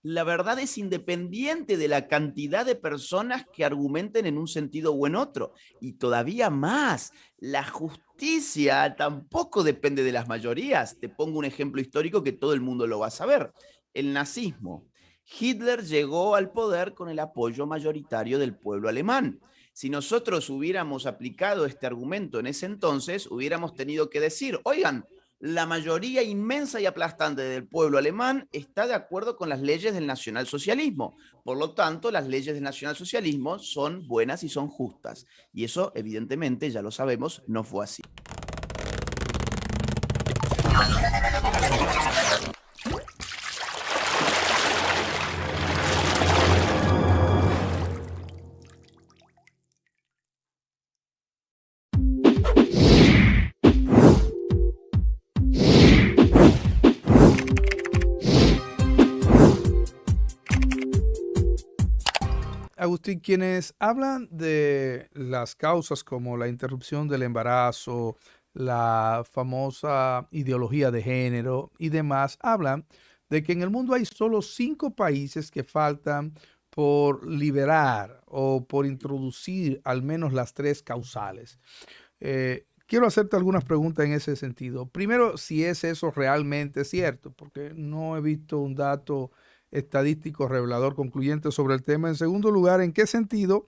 La verdad es independiente de la cantidad de personas que argumenten en un sentido o en otro. Y todavía más, la justicia tampoco depende de las mayorías. Te pongo un ejemplo histórico que todo el mundo lo va a saber. El nazismo. Hitler llegó al poder con el apoyo mayoritario del pueblo alemán. Si nosotros hubiéramos aplicado este argumento en ese entonces, hubiéramos tenido que decir, oigan, la mayoría inmensa y aplastante del pueblo alemán está de acuerdo con las leyes del nacionalsocialismo. Por lo tanto, las leyes del nacionalsocialismo son buenas y son justas. Y eso, evidentemente, ya lo sabemos, no fue así. Agustín, quienes hablan de las causas como la interrupción del embarazo, la famosa ideología de género y demás, hablan de que en el mundo hay solo 5 países que faltan por liberar o por introducir al menos las 3 causales. Quiero hacerte algunas preguntas en ese sentido. Primero, si es eso realmente cierto, porque no he visto un dato estadístico revelador concluyente sobre el tema. En segundo lugar, ¿en qué sentido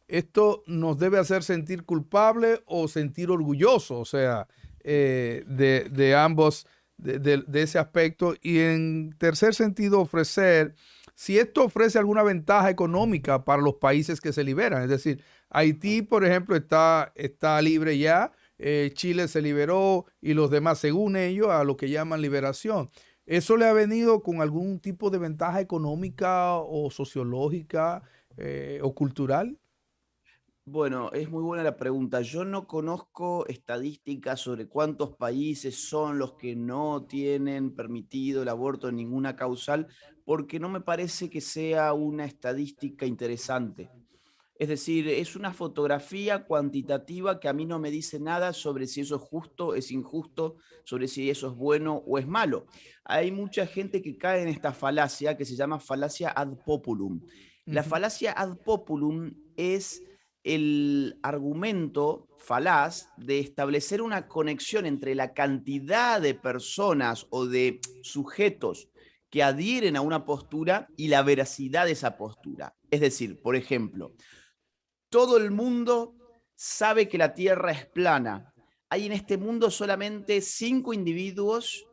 esto nos debe hacer sentir culpable o sentir orgulloso? O sea, de ambos, de ese aspecto. Y en tercer sentido, ofrecer, si esto ofrece alguna ventaja económica para los países que se liberan. Es decir, Haití, por ejemplo, está libre ya, Chile se liberó y los demás, según ellos, a lo que llaman liberación. ¿Eso le ha venido con algún tipo de ventaja económica o sociológica o cultural? Bueno, es muy buena la pregunta. Yo no conozco estadísticas sobre cuántos países son los que no tienen permitido el aborto en ninguna causal, porque no me parece que sea una estadística interesante. Es decir, es una fotografía cuantitativa que a mí no me dice nada sobre si eso es justo, es injusto, sobre si eso es bueno o es malo. Hay mucha gente que cae en esta falacia que se llama falacia ad populum. La Ujú. falacia ad populum es el argumento falaz de establecer una conexión entre la cantidad de personas o de sujetos que adhieren a una postura y la veracidad de esa postura. Es decir, por ejemplo, todo el mundo sabe que la Tierra es plana. Hay en este mundo solamente 5 individuos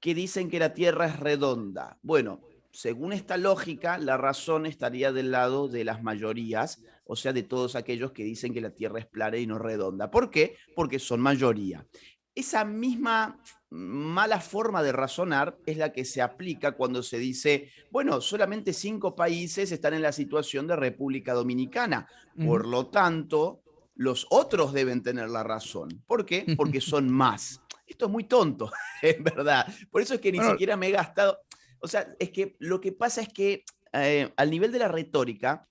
que dicen que la Tierra es redonda. Bueno, según esta lógica, la razón estaría del lado de las mayorías, o sea, de todos aquellos que dicen que la Tierra es plana y no redonda. ¿Por qué? Porque son mayoría. Esa misma mala forma de razonar es la que se aplica cuando se dice, bueno, solamente 5 países están en la situación de República Dominicana. Ujú. Por lo tanto, los otros deben tener la razón. ¿Por qué? Porque son más. Esto es muy tonto, en verdad. Por eso es que ni Bueno, siquiera me he gastado. O sea, es que lo que pasa es que al nivel de la retórica,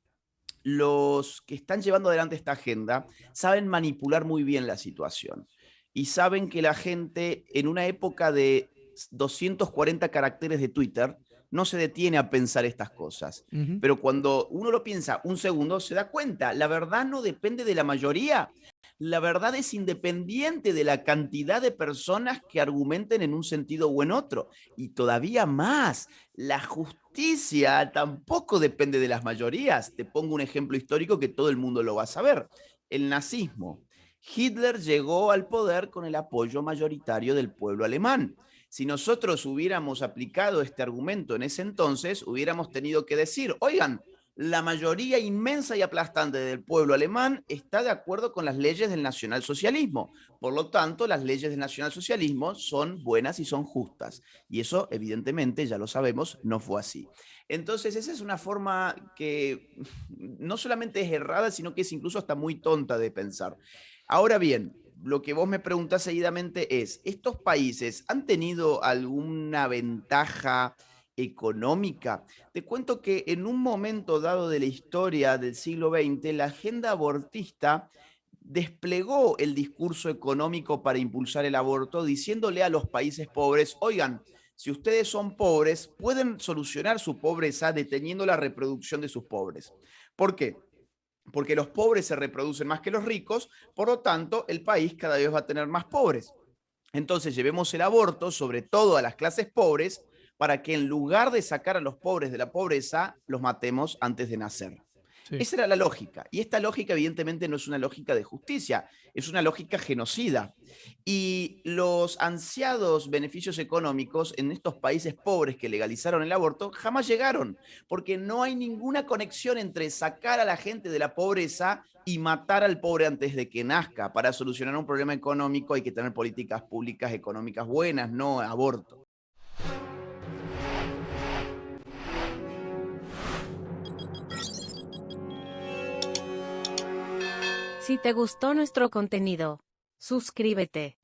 los que están llevando adelante esta agenda saben manipular muy bien la situación y saben que la gente en una época de 240 caracteres de Twitter no se detiene a pensar estas cosas. ujú. Pero cuando uno lo piensa un segundo, se da cuenta, la verdad no depende de la mayoría. La verdad es independiente de la cantidad de personas que argumenten en un sentido o en otro. Y todavía más, la justicia tampoco depende de las mayorías. Te pongo un ejemplo histórico que todo el mundo lo va a saber. El nazismo. Hitler llegó al poder con el apoyo mayoritario del pueblo alemán. Si nosotros hubiéramos aplicado este argumento en ese entonces, hubiéramos tenido que decir, oigan, la mayoría inmensa y aplastante del pueblo alemán está de acuerdo con las leyes del nacionalsocialismo. Por lo tanto, las leyes del nacionalsocialismo son buenas y son justas. Y eso, evidentemente, ya lo sabemos, no fue así. Entonces, esa es una forma que no solamente es errada, sino que es incluso hasta muy tonta de pensar. Ahora bien, lo que vos me preguntás seguidamente es, ¿estos países han tenido alguna ventaja económica? Te cuento que en un momento dado de la historia del siglo XX, la agenda abortista desplegó el discurso económico para impulsar el aborto, diciéndole a los países pobres, oigan, si ustedes son pobres, pueden solucionar su pobreza deteniendo la reproducción de sus pobres. ¿Por qué? Porque los pobres se reproducen más que los ricos, por lo tanto, el país cada vez va a tener más pobres. Entonces, llevemos el aborto, sobre todo a las clases pobres, para que en lugar de sacar a los pobres de la pobreza, los matemos antes de nacer. Sí. Esa era la lógica. Y esta lógica, evidentemente, no es una lógica de justicia, es una lógica genocida. Y los ansiados beneficios económicos en estos países pobres que legalizaron el aborto jamás llegaron, porque no hay ninguna conexión entre sacar a la gente de la pobreza y matar al pobre antes de que nazca. Para solucionar un problema económico hay que tener políticas públicas económicas buenas, no aborto. Si te gustó nuestro contenido, suscríbete.